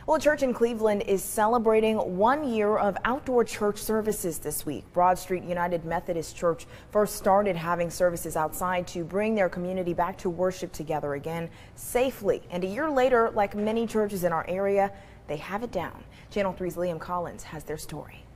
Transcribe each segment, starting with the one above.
Well, a church in Cleveland is celebrating 1 year of outdoor church services this week. Street United Methodist Church first started having services outside to bring their community back to worship together again safely. And a year later, like many churches in our area, they have it down. Channel 3's Liam Collins has their story.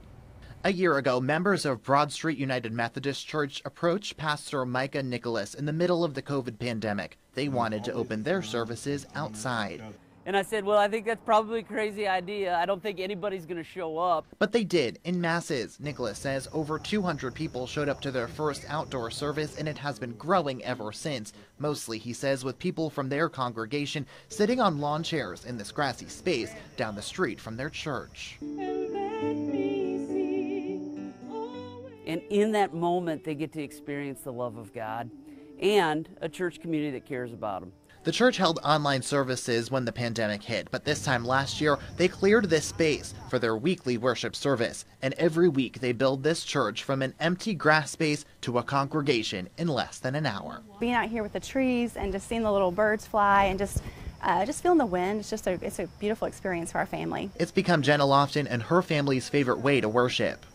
A year ago, members of Broad Street United Methodist Church approached Pastor Micah Nicholas in the middle of the COVID pandemic. They wanted to open their services outside. And I said, well, I think that's probably a crazy idea. I don't think anybody's going to show up. But they did, in masses. Nicholas says over 200 people showed up to their first outdoor service, and it has been growing ever since. Mostly, he says, with people from their congregation sitting on lawn chairs in this grassy space down the street from their church. And in that moment, they get to experience the love of God and a church community that cares about them. The church held online services when the pandemic hit, but this time last year, they cleared this space for their weekly worship service. And every week, they build this church from an empty grass space to a congregation in less than an hour. Being out here with the trees and just seeing the little birds fly and just feeling the wind, it's a beautiful experience for our family. It's become Jenna Lofton and her family's favorite way to worship.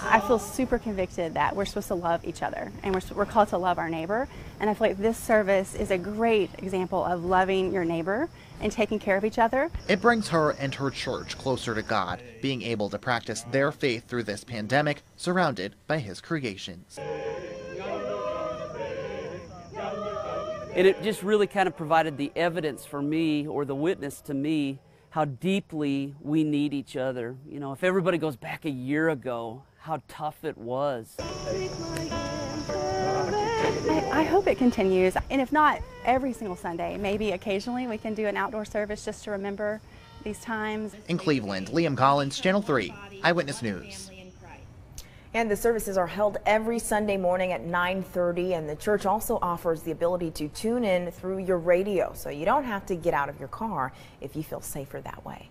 I feel super convicted that we're supposed to love each other and we're called to love our neighbor. And I feel like this service is a great example of loving your neighbor and taking care of each other. It brings her and her church closer to God, being able to practice their faith through this pandemic, surrounded by His creations. And it just really kind of provided the evidence for me, or the witness to me, how deeply we need each other. You know, if everybody goes back a year ago, how tough it was. I hope it continues, and if not every single Sunday, maybe occasionally we can do an outdoor service just to remember these times. In Cleveland, Liam Collins, Channel 3, Eyewitness News. And the services are held every Sunday morning at 9:30, and the church also offers the ability to tune in through your radio, so you don't have to get out of your car if you feel safer that way.